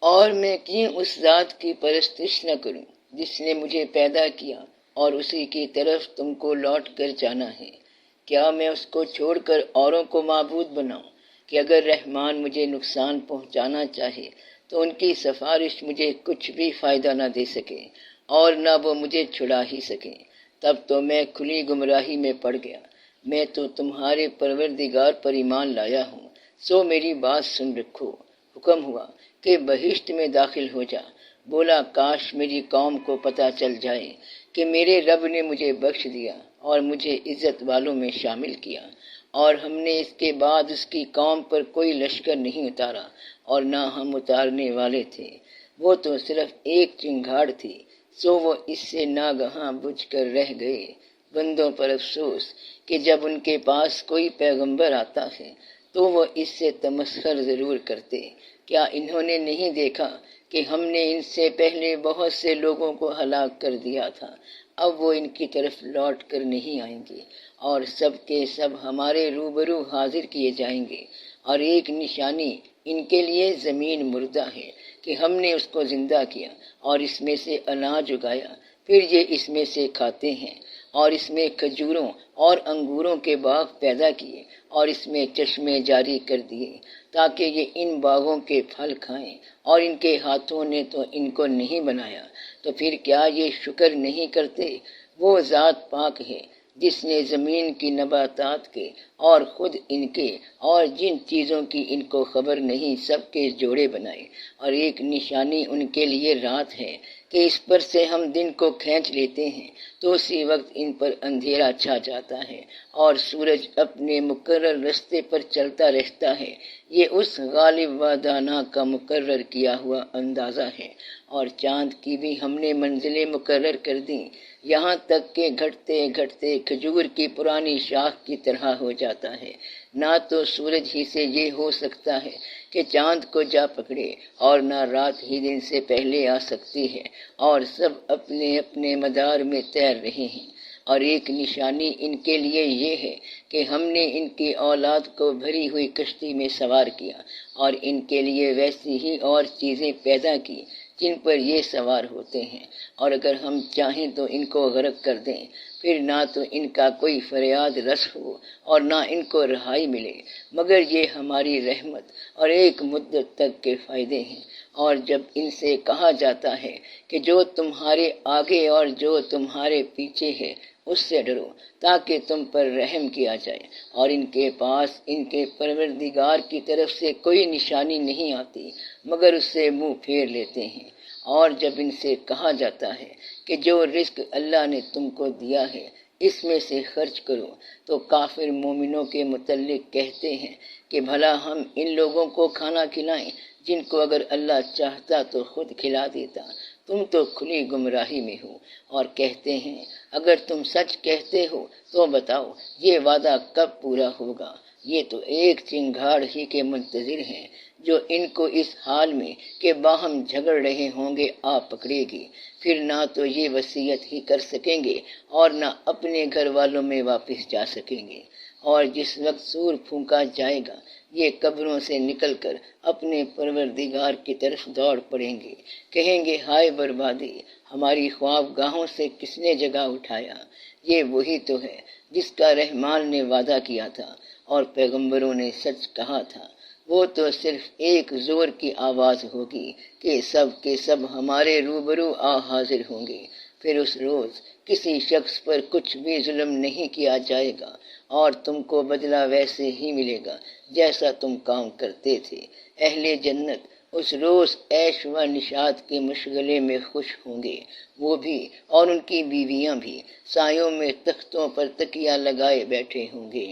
اور میں کیوں اس ذات کی پرستش نہ کروں جس نے مجھے پیدا کیا اور اسی کی طرف تم کو لوٹ کر جانا ہے؟ کیا میں اس کو چھوڑ کر اوروں کو معبود بناؤں کہ اگر رحمان مجھے نقصان پہنچانا چاہے تو ان کی سفارش مجھے کچھ بھی فائدہ نہ دے سکے اور نہ وہ مجھے چھڑا ہی سکے؟ تب تو میں کھلی گمراہی میں پڑ گیا۔ میں تو تمہارے پروردگار پر ایمان لایا ہوں، سو میری بات سن رکھو۔ حکم ہوا کہ بہشت میں داخل ہو جا۔ بولا کاش میری قوم کو پتہ چل جائے کہ میرے رب نے مجھے بخش دیا اور مجھے عزت والوں میں شامل کیا، اور ہم نے اس کے بعد اس کی قوم پر کوئی لشکر نہیں اتارا اور نہ ہم اتارنے والے تھے۔ وہ تو صرف ایک چنگھاڑ تھی، سو وہ اس سے ناگہاں بجھ کر رہ گئے۔ بندوں پر افسوس کہ جب ان کے پاس کوئی پیغمبر آتا ہے تو وہ اس سے تمسخر ضرور کرتے۔ کیا انہوں نے نہیں دیکھا کہ ہم نے ان سے پہلے بہت سے لوگوں کو ہلاک کر دیا تھا؟ اب وہ ان کی طرف لوٹ کر نہیں آئیں گے اور سب کے سب ہمارے روبرو حاضر کیے جائیں گے، اور ایک نشانی ان کے لیے زمین مردہ ہے کہ ہم نے اس کو زندہ کیا اور اس میں سے اناج اگایا، پھر یہ اس میں سے کھاتے ہیں، اور اس میں کھجوروں اور انگوروں کے باغ پیدا کیے اور اس میں چشمے جاری کر دیے تاکہ یہ ان باغوں کے پھل کھائیں، اور ان کے ہاتھوں نے تو ان کو نہیں بنایا، تو پھر کیا یہ شکر نہیں کرتے؟ وہ ذات پاک ہے جس نے زمین کی نباتات کے اور خود ان کے اور جن چیزوں کی ان کو خبر نہیں سب کے جوڑے بنائے، اور ایک نشانی ان کے لیے رات ہے کہ اس پر سے ہم دن کو کھینچ لیتے ہیں تو اسی وقت ان پر اندھیرا چھا جاتا ہے اور سورج اپنے مقرر رستے پر چلتا رہتا ہے۔ یہ اس غالب و دانا کا مقرر کیا ہوا اندازہ ہے۔ اور چاند کی بھی ہم نے منزلیں مقرر کر دیں، یہاں تک کہ گھٹتے گھٹتے کھجور کی پرانی شاخ کی طرح ہو جاتا ہے۔ نہ تو سورج ہی سے یہ ہو سکتا ہے کہ چاند کو جا پکڑے، اور نہ رات ہی دن سے پہلے آ سکتی ہے، اور سب اپنے اپنے مدار میں تیر رہے ہیں۔ اور ایک نشانی ان کے لیے یہ ہے کہ ہم نے ان کی اولاد کو بھری ہوئی کشتی میں سوار کیا، اور ان کے لیے ویسی ہی اور چیزیں پیدا کی جن پر یہ سوار ہوتے ہیں، اور اگر ہم چاہیں تو ان کو غرق کر دیں، پھر نہ تو ان کا کوئی فریاد رس ہو اور نہ ان کو رہائی ملے، مگر یہ ہماری رحمت اور ایک مدت تک کے فائدے ہیں۔ اور جب ان سے کہا جاتا ہے کہ جو تمہارے آگے اور جو تمہارے پیچھے ہے اس سے ڈرو تاکہ تم پر رحم کیا جائے، اور ان کے پاس ان کے پروردگار کی طرف سے کوئی نشانی نہیں آتی مگر اس سے منہ پھیر لیتے ہیں۔ اور جب ان سے کہا جاتا ہے کہ جو رزق اللہ نے تم کو دیا ہے اس میں سے خرچ کرو، تو کافر مومنوں کے متعلق کہتے ہیں کہ بھلا ہم ان لوگوں کو کھانا کھلائیں جن کو اگر اللہ چاہتا تو خود کھلا دیتا۔ تم تو کھلی گمراہی میں ہو۔ اور کہتے ہیں اگر تم سچ کہتے ہو تو بتاؤ یہ وعدہ کب پورا ہوگا؟ یہ تو ایک چنگھاڑ ہی کے منتظر ہیں جو ان کو اس حال میں کہ باہم جھگڑ رہے ہوں گے آ پکڑے گی، پھر نہ تو یہ وصیت ہی کر سکیں گے اور نہ اپنے گھر والوں میں واپس جا سکیں گے۔ اور جس وقت سور پھونکا جائے گا یہ قبروں سے نکل کر اپنے پروردگار کی طرف دوڑ پڑیں گے، کہیں گے ہائے بربادی، ہماری خواب گاہوں سے کس نے جگہ اٹھایا؟ یہ وہی تو ہے جس کا رحمان نے وعدہ کیا تھا اور پیغمبروں نے سچ کہا تھا۔ وہ تو صرف ایک زور کی آواز ہوگی کہ سب کے سب ہمارے روبرو آ حاضر ہوں گے، پھر اس روز کسی شخص پر کچھ بھی ظلم نہیں کیا جائے گا اور تم کو بدلہ ویسے ہی ملے گا جیسا تم کام کرتے تھے۔ اہل جنت اس روز عیش و نشاط کے مشغلے میں خوش ہوں گے، وہ بھی اور ان کی بیویاں بھی سایوں میں تختوں پر تکیہ لگائے بیٹھے ہوں گے۔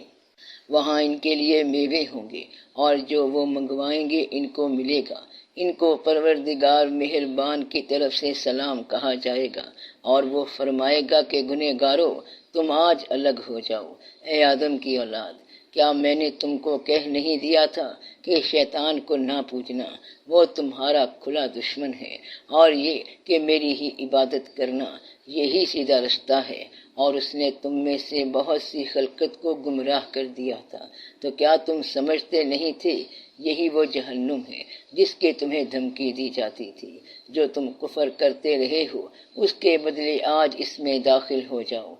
وہاں ان کے لیے میوے ہوں گے اور جو وہ منگوائیں گے ان کو ملے گا۔ ان کو پروردگار مہربان کی طرف سے سلام کہا جائے گا، اور وہ فرمائے گا کہ گنہگارو تم آج الگ ہو جاؤ۔ اے آدم کی اولاد، کیا میں نے تم کو کہہ نہیں دیا تھا کہ شیطان کو نہ پوجنا، وہ تمہارا کھلا دشمن ہے، اور یہ کہ میری ہی عبادت کرنا یہی سیدھا رستہ ہے، اور اس نے تم میں سے بہت سی خلقت کو گمراہ کر دیا تھا، تو کیا تم سمجھتے نہیں تھے؟ یہی وہ جہنم ہے جس کے تمہیں دھمکی دی جاتی تھی۔ جو تم کفر کرتے رہے ہو اس کے بدلے آج اس میں داخل ہو جاؤ۔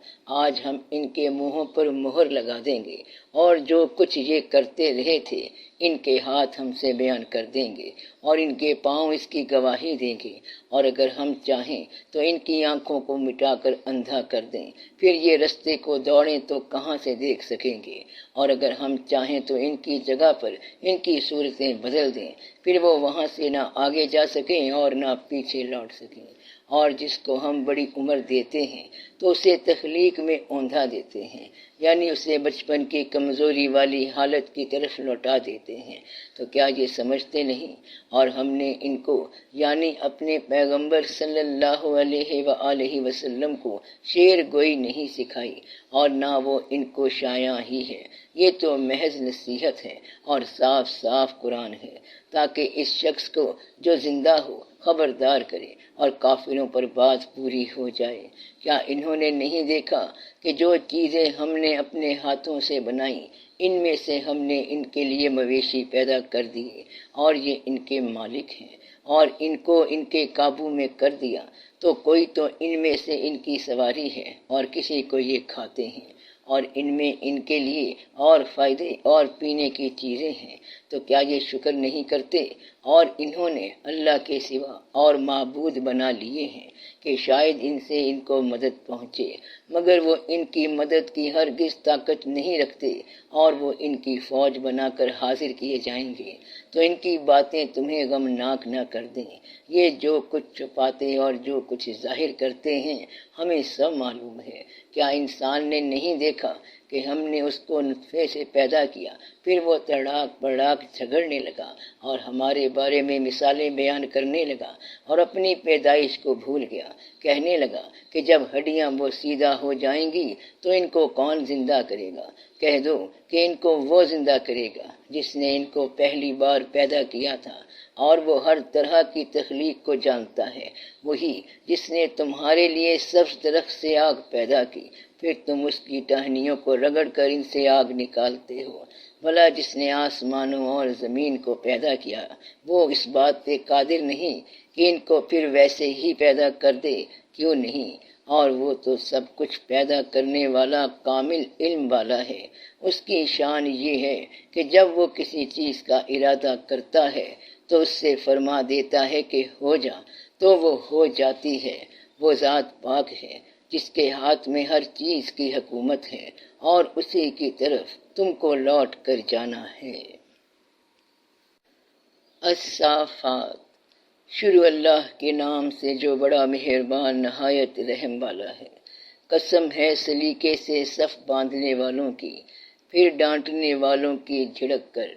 آج ہم ان کے منہوں پر مہر لگا دیں گے اور جو کچھ یہ کرتے رہے تھے ان کے ہاتھ ہم سے بیان کر دیں گے اور ان کے پاؤں اس کی گواہی دیں گے، اور اگر ہم چاہیں تو ان کی آنکھوں کو مٹا کر اندھا کر دیں، پھر یہ رستے کو دوڑیں تو کہاں سے دیکھ سکیں گے، اور اگر ہم چاہیں تو ان کی جگہ پر ان کی صورتیں بدل دیں، پھر وہ وہاں سے نہ آگے جا سکیں اور نہ پیچھے لوٹ سکیں۔ اور جس کو ہم بڑی عمر دیتے ہیں تو اسے تخلیق میں اوندھا دیتے ہیں، یعنی اسے بچپن کی کمزوری والی حالت کی طرف لوٹا دیتے ہیں۔ تو کیا یہ سمجھتے نہیں؟ اور ہم نے ان کو یعنی اپنے پیغمبر صلی اللہ علیہ وآلہ وسلم کو شعر گوئی نہیں سکھائی، اور نہ وہ ان کو شایع ہی ہے، یہ تو محض نصیحت ہے اور صاف صاف قرآن ہے، تاکہ اس شخص کو جو زندہ ہو خبردار کرے اور کافروں پر بات پوری ہو جائے۔ کیا انہوں نے نہیں دیکھا کہ جو چیزیں ہم نے اپنے ہاتھوں سے بنائیں ان میں سے ہم نے ان کے لیے مویشی پیدا کر دیے اور یہ ان کے مالک ہیں، اور ان کو ان کے قابو میں کر دیا، تو کوئی تو ان میں سے ان کی سواری ہے اور کسی کو یہ کھاتے ہیں، اور ان میں ان کے لیے اور فائدے اور پینے کی چیزیں ہیں، تو کیا یہ شکر نہیں کرتے؟ اور انہوں نے اللہ کے سوا اور معبود بنا لیے ہیں کہ شاید ان سے ان کو مدد پہنچے، مگر وہ ان کی مدد کی ہرگز طاقت نہیں رکھتے، اور وہ ان کی فوج بنا کر حاضر کیے جائیں گے، تو ان کی باتیں تمہیں غمناک نہ کر دیں۔ یہ جو کچھ چھپاتے اور جو کچھ ظاہر کرتے ہیں ہمیں سب معلوم ہے۔ کیا انسان نے نہیں دیکھا کہ ہم نے اس کو نطفے سے پیدا کیا، پھر وہ تڑاک پڑاک جھگڑنے لگا اور ہمارے بارے میں مثالیں بیان کرنے لگا اور اپنی پیدائش کو بھول گیا، کہنے لگا کہ جب ہڈیاں وہ سیدھا ہو جائیں گی تو ان کو کون زندہ کرے گا؟ کہہ دو کہ ان کو وہ زندہ کرے گا جس نے ان کو پہلی بار پیدا کیا تھا، اور وہ ہر طرح کی تخلیق کو جانتا ہے، وہی جس نے تمہارے لیے سبز درخت سے آگ پیدا کی، پھر تم اس کی ٹہنیوں کو رگڑ کر ان سے آگ نکالتے ہو۔ بھلا جس نے آسمانوں اور زمین کو پیدا کیا وہ اس بات پہ قادر نہیں کہ ان کو پھر ویسے ہی پیدا کر دے؟ کیوں نہیں؟ اور وہ تو سب کچھ پیدا کرنے والا کامل علم والا ہے۔ اس کی شان یہ ہے کہ جب وہ کسی چیز کا ارادہ کرتا ہے تو اس سے فرما دیتا ہے کہ ہو جا، تو وہ ہو جاتی ہے۔ وہ ذات پاک ہے جس کے ہاتھ میں ہر چیز کی حکومت ہے، اور اسی کی طرف تم کو لوٹ کر جانا ہے۔ الصافات۔ شروع اللہ کے نام سے جو بڑا مہربان نہایت رحم والا ہے۔ قسم ہے سلیقے سے صف باندھنے والوں کی، پھر ڈانٹنے والوں کی جھڑک کر،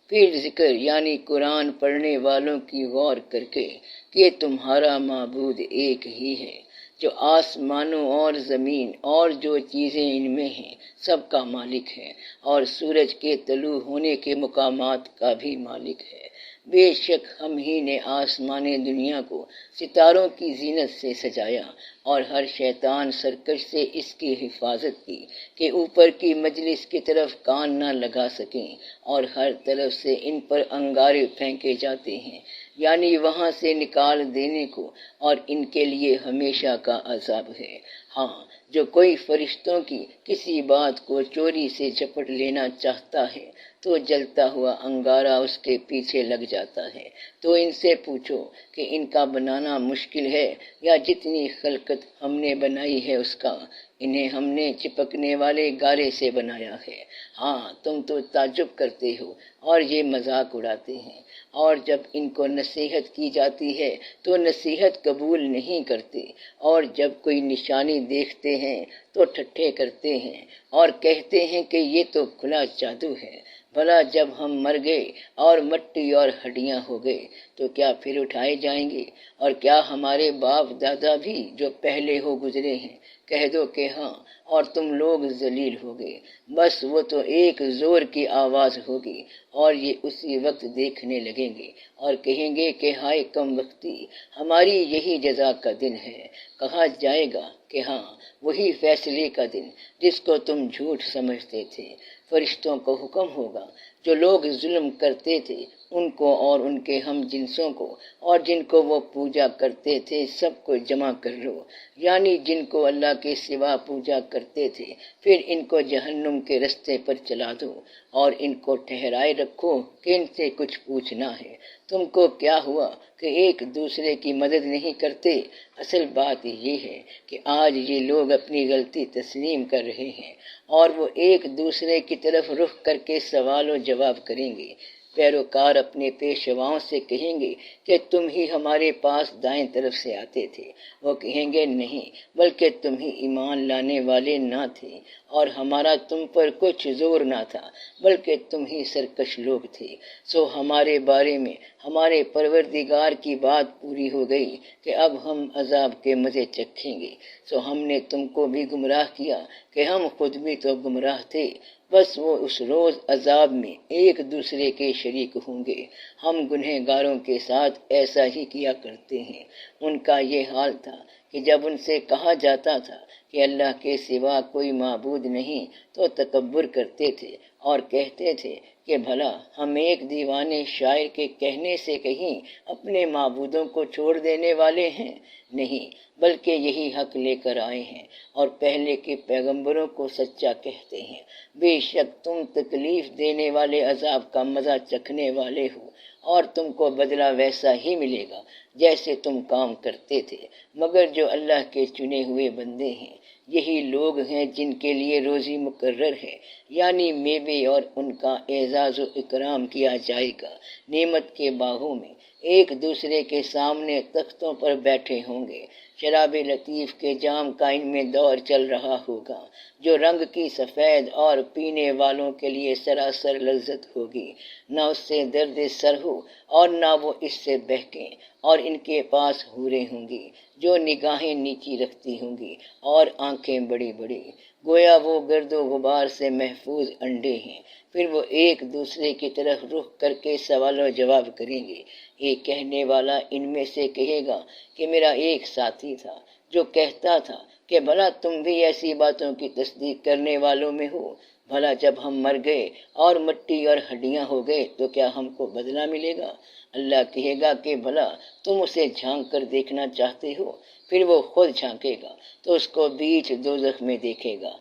پھر ذکر یعنی قرآن پڑھنے والوں کی غور کر کے کہ تمہارا معبود ایک ہی ہے، جو آسمانوں اور زمین اور جو چیزیں ان میں ہیں سب کا مالک ہے، اور سورج کے طلوع ہونے کے مقامات کا بھی مالک ہے۔ بے شک ہم ہی نے آسمان دنیا کو ستاروں کی زینت سے سجایا، اور ہر شیطان سرکش سے اس کی حفاظت کی کہ اوپر کی مجلس کی طرف کان نہ لگا سکیں، اور ہر طرف سے ان پر انگارے پھینکے جاتے ہیں، یعنی وہاں سے نکال دینے کو، اور ان کے لیے ہمیشہ کا عذاب ہے۔ ہاں، جو کوئی فرشتوں کی کسی بات کو چوری سے جھپٹ لینا چاہتا ہے تو جلتا ہوا انگارہ اس کے پیچھے لگ جاتا ہے۔ تو ان سے پوچھو کہ ان کا بنانا مشکل ہے یا جتنی خلقت ہم نے بنائی ہے اس کا؟ انہیں ہم نے چپکنے والے گارے سے بنایا ہے۔ ہاں، تم تو تعجب کرتے ہو اور یہ مذاق اڑاتے ہیں، اور جب ان کو نصیحت کی جاتی ہے تو نصیحت قبول نہیں کرتے، اور جب کوئی نشانی دیکھتے ہیں تو ٹھٹھے کرتے ہیں اور کہتے ہیں کہ یہ تو کھلا جادو ہے۔ بھلا جب ہم مر گئے اور مٹی اور ہڈیاں ہو گئے تو کیا پھر اٹھائے جائیں گے؟ اور کیا ہمارے باپ دادا بھی جو پہلے ہو گزرے ہیں؟ کہہ دو کہ ہاں، اور تم لوگ ذلیل ہو گئے۔ بس وہ تو ایک زور کی آواز ہوگی اور یہ اسی وقت دیکھنے لگیں گے اور کہیں گے کہ ہائے کم وقتی، ہماری یہی جزا کا دن ہے۔ کہا جائے گا کہ ہاں، وہی فیصلے کا دن جس کو تم جھوٹ سمجھتے تھے۔ فرشتوں کو حکم ہوگا جو لوگ ظلم کرتے تھے ان کو اور ان کے ہم جنسوں کو اور جن کو وہ پوجا کرتے تھے سب کو جمع کر لو، یعنی جن کو اللہ کے سوا پوجا کرتے تھے، پھر ان کو جہنم کے رستے پر چلا دو اور ان کو ٹھہرائے رکھو کہ ان سے کچھ پوچھنا ہے۔ تم کو کیا ہوا کہ ایک دوسرے کی مدد نہیں کرتے؟ اصل بات یہ ہے کہ آج یہ لوگ اپنی غلطی تسلیم کر رہے ہیں اور وہ ایک دوسرے کی طرف رخ کر کے سوال و جواب کریں گے۔ پیروکار اپنے پیشواؤں سے کہیں گے کہ تم ہی ہمارے پاس دائیں طرف سے آتے تھے۔ وہ کہیں گے نہیں، بلکہ تم ہی ایمان لانے والے نہ تھے اور ہمارا تم پر کچھ زور نہ تھا، بلکہ تم ہی سرکش لوگ تھے۔ سو ہمارے بارے میں ہمارے پروردگار کی بات پوری ہو گئی کہ اب ہم عذاب کے مزے چکھیں گے۔ سو ہم نے تم کو بھی گمراہ کیا کہ ہم خود بھی تو گمراہ تھے۔ بس وہ اس روز عذاب میں ایک دوسرے کے شریک ہوں گے۔ ہم گنہگاروں کے ساتھ ایسا ہی کیا کرتے ہیں۔ ان کا یہ حال تھا کہ جب ان سے کہا جاتا تھا کہ اللہ کے سوا کوئی معبود نہیں تو تکبر کرتے تھے اور کہتے تھے کہ بھلا ہم ایک دیوانے شاعر کے کہنے سے کہیں اپنے معبودوں کو چھوڑ دینے والے ہیں؟ نہیں، بلکہ یہی حق لے کر آئے ہیں اور پہلے کے پیغمبروں کو سچا کہتے ہیں۔ بے شک تم تکلیف دینے والے عذاب کا مزہ چکھنے والے ہو اور تم کو بدلہ ویسا ہی ملے گا جیسے تم کام کرتے تھے۔ مگر جو اللہ کے چنے ہوئے بندے ہیں، یہی لوگ ہیں جن کے لیے روزی مقرر ہے، یعنی میوے، اور ان کا اعزاز و اکرام کیا جائے گا۔ نعمت کے باغوں میں ایک دوسرے کے سامنے تختوں پر بیٹھے ہوں گے۔ شراب لطیف کے جام کا ان میں دور چل رہا ہوگا، جو رنگ کی سفید اور پینے والوں کے لیے سراسر لذت ہوگی۔ نہ اس سے درد سر ہو اور نہ وہ اس سے بہکیں، اور ان کے پاس حوریں ہوں گی جو نگاہیں نیچی رکھتی ہوں گی اور آنکھیں بڑی بڑی، گویا وہ گرد و غبار سے محفوظ انڈے ہیں۔ پھر وہ ایک دوسرے کی طرف رخ کر کے سوال و جواب کریں گے۔ ایک کہنے والا ان میں سے کہے گا کہ میرا ایک ساتھی تھا جو کہتا تھا کہ بھلا تم بھی ایسی باتوں کی تصدیق کرنے والوں میں ہو؟ بھلا جب ہم مر گئے اور مٹی اور ہڈیاں ہو گئے تو کیا ہم کو بدلہ ملے گا؟ اللہ کہے گا کہ بھلا تم اسے جھانک کر دیکھنا چاہتے ہو؟ پھر وہ خود جھانکے گا تو اس کو بیچ دوزخ میں دیکھے گا،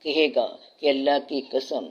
کہے گا کہ اللہ کی قسم،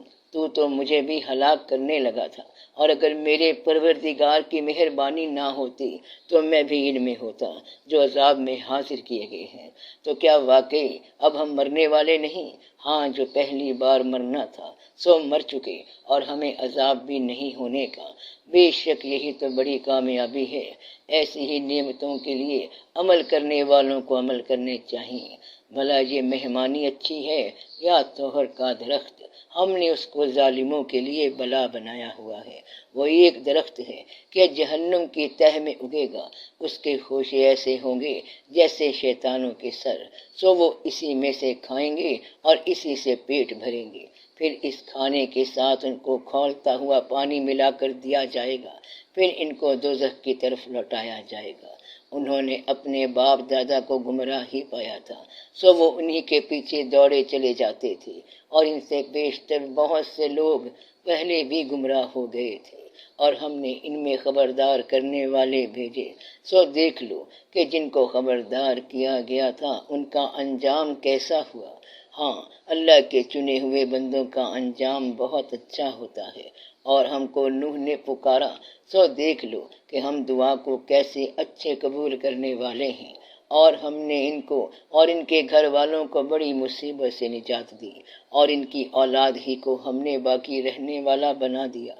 تو مجھے بھی ہلاک کرنے لگا تھا، اور اگر میرے پروردگار کی مہربانی نہ ہوتی تو میں بھی ان میں ہوتا جو عذاب میں حاضر کیے گئے ہیں۔ تو کیا واقعی اب ہم مرنے والے نہیں؟ ہاں، جو پہلی بار مرنا تھا سو مر چکے اور ہمیں عذاب بھی نہیں ہونے کا۔ بے شک یہی تو بڑی کامیابی ہے۔ ایسی ہی نعمتوں کے لیے عمل کرنے والوں کو عمل کرنے چاہیے۔ بھلا یہ مہمانی اچھی ہے یا توہر کا درخت؟ ہم نے اس کو ظالموں کے لیے بلا بنایا ہوا ہے۔ وہ ایک درخت ہے کہ جہنم کی تہ میں اگے گا، اس کے خوشے ایسے ہوں گے جیسے شیطانوں کے سر، سو وہ اسی میں سے کھائیں گے اور اسی سے پیٹ بھریں گے۔ پھر اس کھانے کے ساتھ ان کو کھولتا ہوا پانی ملا کر دیا جائے گا، پھر ان کو دوزخ کی طرف لوٹایا جائے گا۔ انہوں نے اپنے باپ دادا کو گمراہ ہی پایا تھا، سو وہ انہی کے پیچھے دوڑے چلے جاتے تھے، اور ان سے بیشتر بہت سے لوگ پہلے بھی گمراہ ہو گئے تھے، اور ہم نے ان میں خبردار کرنے والے بھیجے۔ سو دیکھ لو کہ جن کو خبردار کیا گیا تھا ان کا انجام کیسا ہوا۔ ہاں، اللہ کے چنے ہوئے بندوں کا انجام بہت اچھا ہوتا ہے۔ اور ہم کو نوح نے پکارا، سو دیکھ لو کہ ہم دعا کو کیسے اچھے قبول کرنے والے ہیں، اور ہم نے ان کو اور ان کے گھر والوں کو بڑی مصیبت سے نجات دی، اور ان کی اولاد ہی کو ہم نے باقی رہنے والا بنا دیا،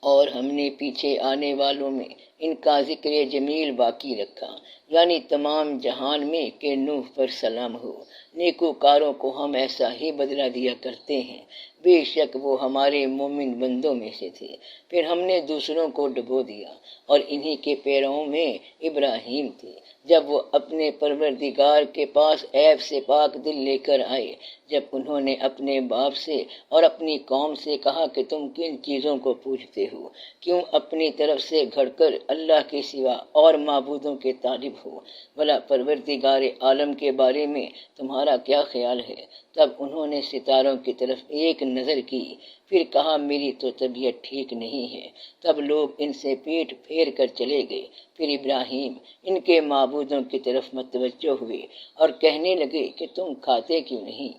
اور ہم نے پیچھے آنے والوں میں ان کا ذکر جمیل باقی رکھا، یعنی تمام جہان میں کہ نوح پر سلام ہو۔ نیکوکاروں کو ہم ایسا ہی بدلہ دیا کرتے ہیں، بے شک وہ ہمارے مومن بندوں میں سے تھے۔ پھر ہم نے دوسروں کو ڈبو دیا، اور انہی کے پیروں میں ابراہیم تھے، جب وہ اپنے پروردگار کے پاس عیب سے پاک دل لے کر آئے، جب انہوں نے اپنے باپ سے اور اپنی قوم سے کہا کہ تم کن چیزوں کو پوجتے ہو؟ کیوں اپنی طرف سے گھڑ کر اللہ کے سوا اور معبودوں کے طالب ہو؟ بھلا پروردگار عالم کے بارے میں تمہارا کیا خیال ہے؟ تب انہوں نے ستاروں کی طرف ایک نظر کی، پھر کہا میری تو طبیعت ٹھیک نہیں ہے۔ تب لوگ ان سے پیٹ پھیر کر چلے گئے۔ پھر ابراہیم ان کے معبودوں کی طرف متوجہ ہوئے اور کہنے لگے کہ تم کھاتے کیوں نہیں؟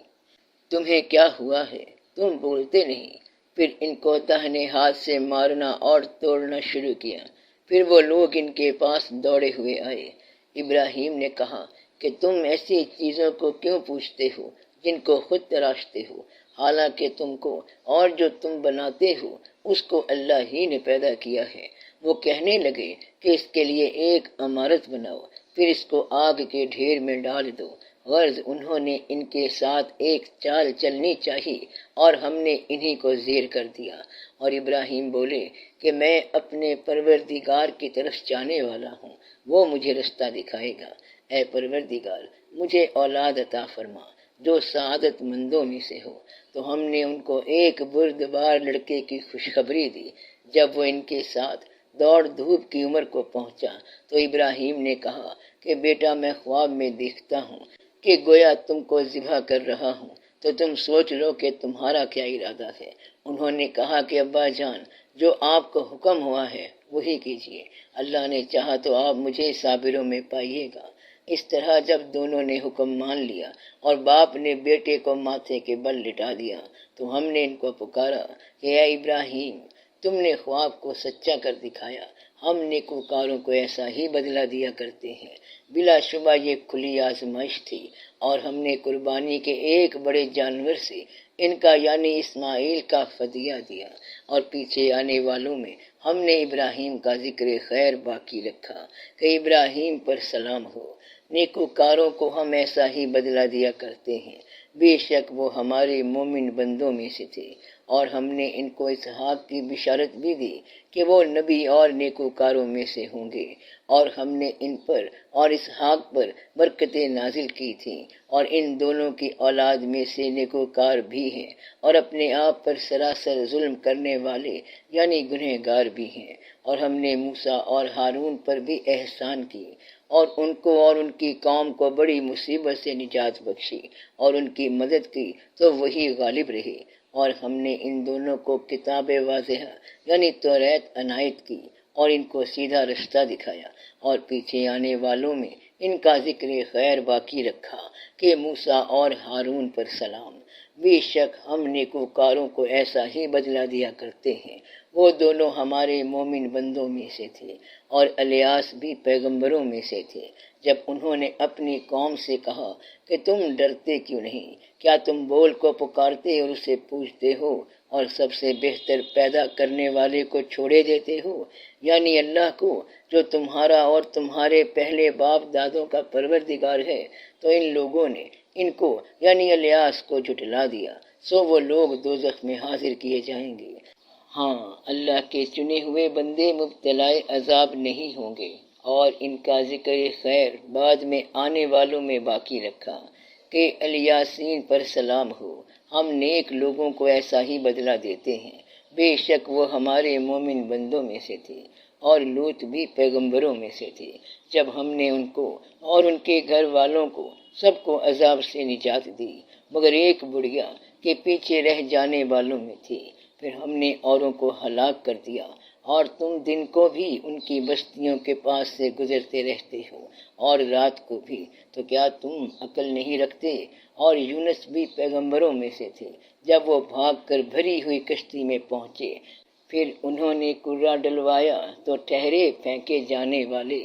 تمہیں کیا ہوا ہے؟ تم بولتے نہیں۔ پھر ان کو داہنے ہاتھ سے مارنا اور توڑنا شروع کیا۔ پھر وہ لوگ ان کے پاس دوڑے ہوئے آئے۔ ابراہیم نے کہا کہ تم ایسی چیزوں کو کیوں پوچھتے ہو جن کو خود تراشتے ہو، حالانکہ تم کو اور جو تم بناتے ہو اس کو اللہ ہی نے پیدا کیا ہے۔ وہ کہنے لگے کہ اس کے لیے ایک عمارت بناؤ، پھر اس کو آگ کے ڈھیر میں ڈال دو۔ غرض انہوں نے ان کے ساتھ ایک چال چلنی چاہی اور ہم نے انہی کو زیر کر دیا۔ اور ابراہیم بولے کہ میں اپنے پروردگار کی طرف جانے والا ہوں، وہ مجھے رستہ دکھائے گا۔ اے پروردگار، مجھے اولاد عطا فرما جو سعادت مندوں میں سے ہو۔ تو ہم نے ان کو ایک بردبار لڑکے کی خوشخبری دی۔ جب وہ ان کے ساتھ دوڑ دھوپ کی عمر کو پہنچا تو ابراہیم نے کہا کہ بیٹا میں خواب میں دیکھتا ہوں کہ گویا تم کو ذبح کر رہا ہوں، تو تم سوچ لو کہ تمہارا کیا ارادہ ہے۔ انہوں نے کہا کہ ابا جان، جو آپ کو حکم ہوا ہے وہی کیجیے، اللہ نے چاہا تو آپ مجھے صابروں میں پائیے گا۔ اس طرح جب دونوں نے حکم مان لیا اور باپ نے بیٹے کو ماتھے کے بل لٹا دیا تو ہم نے ان کو پکارا کہ اے ابراہیم، تم نے خواب کو سچا کر دکھایا، ہم نیکوکاروں کو ایسا ہی بدلہ دیا کرتے ہیں۔ بلا شبہ یہ کھلی آزمائش تھی، اور ہم نے قربانی کے ایک بڑے جانور سے ان کا یعنی اسماعیل کا فدیہ دیا، اور پیچھے آنے والوں میں ہم نے ابراہیم کا ذکر خیر باقی رکھا کہ ابراہیم پر سلام ہو۔ نیکوکاروں کو ہم ایسا ہی بدلہ دیا کرتے ہیں، بے شک وہ ہمارے مومن بندوں میں سے تھے۔ اور ہم نے ان کو اسحاق کی بشارت بھی دی کہ وہ نبی اور نیکوکاروں میں سے ہوں گے، اور ہم نے ان پر اور اسحاق پر برکتیں نازل کی تھیں، اور ان دونوں کی اولاد میں سے نیکوکار بھی ہیں اور اپنے آپ پر سراسر ظلم کرنے والے یعنی گنہگار بھی ہیں۔ اور ہم نے موسیٰ اور ہارون پر بھی احسان کی اور ان کو اور ان کی قوم کو بڑی مصیبت سے نجات بخشی اور ان کی مدد کی تو وہی غالب رہے۔ اور ہم نے ان دونوں کو کتاب واضح یعنی توریت عنایت کی اور ان کو سیدھا رستہ دکھایا، اور پیچھے آنے والوں میں ان کا ذکر خیر باقی رکھا کہ موسیٰ اور ہارون پر سلام۔ بے شک ہم نیکوکاروں کو ایسا ہی بدلہ دیا کرتے ہیں۔ وہ دونوں ہمارے مومن بندوں میں سے تھے، اور الیاس بھی پیغمبروں میں سے تھے۔ جب انہوں نے اپنی قوم سے کہا کہ تم ڈرتے کیوں نہیں؟ کیا تم بول کو پکارتے اور اسے پوچھتے ہو اور سب سے بہتر پیدا کرنے والے کو چھوڑے دیتے ہو، یعنی اللہ کو جو تمہارا اور تمہارے پہلے باپ دادوں کا پروردگار ہے؟ تو ان لوگوں نے ان کو یعنی الیاس کو جھٹلا دیا، سو وہ لوگ دوزخ میں حاضر کیے جائیں گے۔ ہاں، اللہ کے چنے ہوئے بندے مبتلا عذاب نہیں ہوں گے۔ اور ان کا ذکر خیر بعد میں آنے والوں میں باقی رکھا کہ الیاسین پر سلام ہو، ہم نیک لوگوں کو ایسا ہی بدلہ دیتے ہیں، بے شک وہ ہمارے مومن بندوں میں سے تھے۔ اور لوط بھی پیغمبروں میں سے تھے۔ جب ہم نے ان کو اور ان کے گھر والوں کو سب کو عذاب سے نجات دی مگر ایک بڑھیا کے پیچھے رہ جانے والوں میں تھی، پھر ہم نے اوروں کو ہلاک کر دیا۔ اور تم دن کو بھی ان کی بستیوں کے پاس سے گزرتے رہتے ہو اور رات کو بھی، تو کیا تم عقل نہیں رکھتے؟ اور یونس بھی پیغمبروں میں سے تھے۔ جب وہ بھاگ کر بھری ہوئی کشتی میں پہنچے، پھر انہوں نے کرا ڈلوایا تو ٹھہرے پھینکے جانے والے،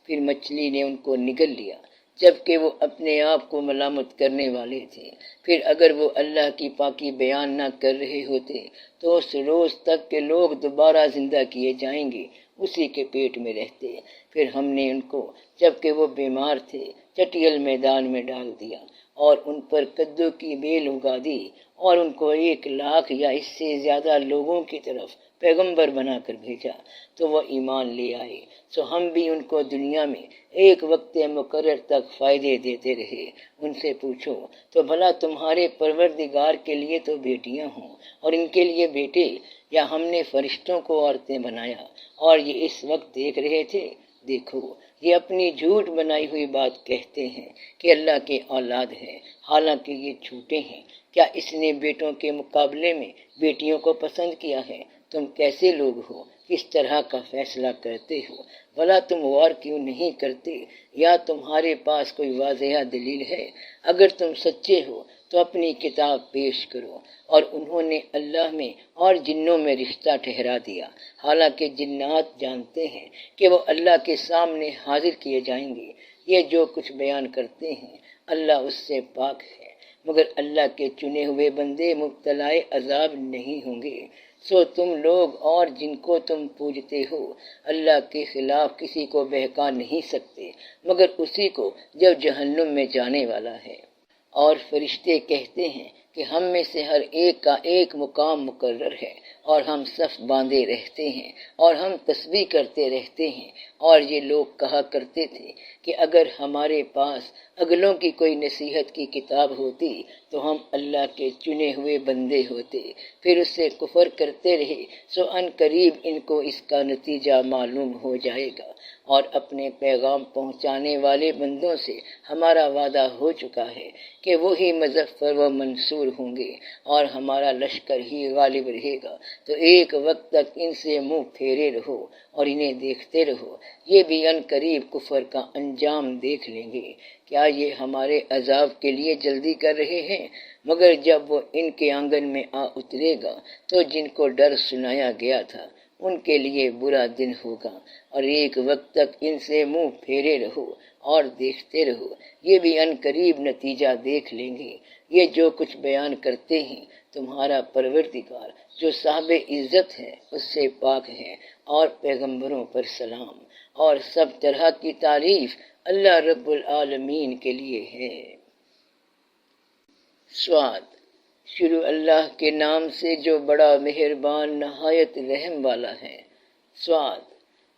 پھر مچھلی نے ان کو نگل لیا جبکہ وہ اپنے آپ کو ملامت کرنے والے تھے۔ پھر اگر وہ اللہ کی پاکی بیان نہ کر رہے ہوتے تو اس روز تک کہ لوگ دوبارہ زندہ کیے جائیں گے اسی کے پیٹ میں رہتے۔ پھر ہم نے ان کو جبکہ وہ بیمار تھے چٹیل میدان میں ڈال دیا اور ان پر کدو کی بیل اگا دی، اور ان کو 1,00,000 یا اس سے زیادہ لوگوں کی طرف پیغمبر بنا کر بھیجا تو وہ ایمان لے آئے۔ سو ہم بھی ان کو دنیا میں ایک وقت مقرر تک فائدے دیتے رہے۔ ان سے پوچھو تو بھلا تمہارے پروردگار کے لیے تو بیٹیاں ہوں اور ان کے لیے بیٹے، یا ہم نے فرشتوں کو عورتیں بنایا اور یہ اس وقت دیکھ رہے تھے؟ دیکھو یہ اپنی جھوٹ بنائی ہوئی بات کہتے ہیں کہ اللہ کے اولاد ہیں، حالانکہ یہ جھوٹے ہیں۔ کیا اس نے بیٹوں کے مقابلے میں بیٹیوں کو پسند کیا ہے؟ تم کیسے لوگ ہو، کس طرح کا فیصلہ کرتے ہو؟ بھلا تم غور کیوں نہیں کرتے؟ یا تمہارے پاس کوئی واضح دلیل ہے؟ اگر تم سچے ہو تو اپنی کتاب پیش کرو۔ اور انہوں نے اللہ میں اور جنوں میں رشتہ ٹھہرا دیا، حالانکہ جنات جانتے ہیں کہ وہ اللہ کے سامنے حاضر کیے جائیں گے۔ یہ جو کچھ بیان کرتے ہیں اللہ اس سے پاک ہے، مگر اللہ کے چنے ہوئے بندے مبتلا عذاب نہیں ہوں گے۔ سو تم لوگ اور جن کو تم پوجتے ہو اللہ کے خلاف کسی کو بہکا نہیں سکتے مگر اسی کو جو جہنم میں جانے والا ہے۔ اور فرشتے کہتے ہیں کہ ہم میں سے ہر ایک کا ایک مقام مقرر ہے، اور ہم صف باندھے رہتے ہیں اور ہم تسبیح کرتے رہتے ہیں۔ اور یہ لوگ کہا کرتے تھے کہ اگر ہمارے پاس اگلوں کی کوئی نصیحت کی کتاب ہوتی تو ہم اللہ کے چنے ہوئے بندے ہوتے، پھر اس سے کفر کرتے رہے، سو ان قریب ان کو اس کا نتیجہ معلوم ہو جائے گا۔ اور اپنے پیغام پہنچانے والے بندوں سے ہمارا وعدہ ہو چکا ہے کہ وہی مظفر و منصور ہوں گے اور ہمارا لشکر ہی غالب رہے گا۔ تو ایک وقت تک ان سے منہ پھیرے رہو اور انہیں دیکھتے رہو، یہ بھی ان قریب کفر کا انجام دیکھ لیں گے۔ کیا یہ ہمارے عذاب کے لیے جلدی کر رہے ہیں؟ مگر جب وہ ان کے آنگن میں آ اترے گا تو جن کو ڈر سنایا گیا تھا ان کے لیے برا دن ہوگا۔ اور ایک وقت تک ان سے منہ پھیرے رہو اور دیکھتے رہو، یہ بھی ان قریب نتیجہ دیکھ لیں گے۔ یہ جو کچھ بیان کرتے ہیں تمہارا پروردگار جو صاحب عزت ہے اس سے پاک ہے، اور پیغمبروں پر سلام اور سب طرح کی تعریف اللہ رب العالمین کے لیے ہے۔ سواد شروع اللہ کے نام سے جو بڑا مہربان نہایت رحم والا ہے۔ سواد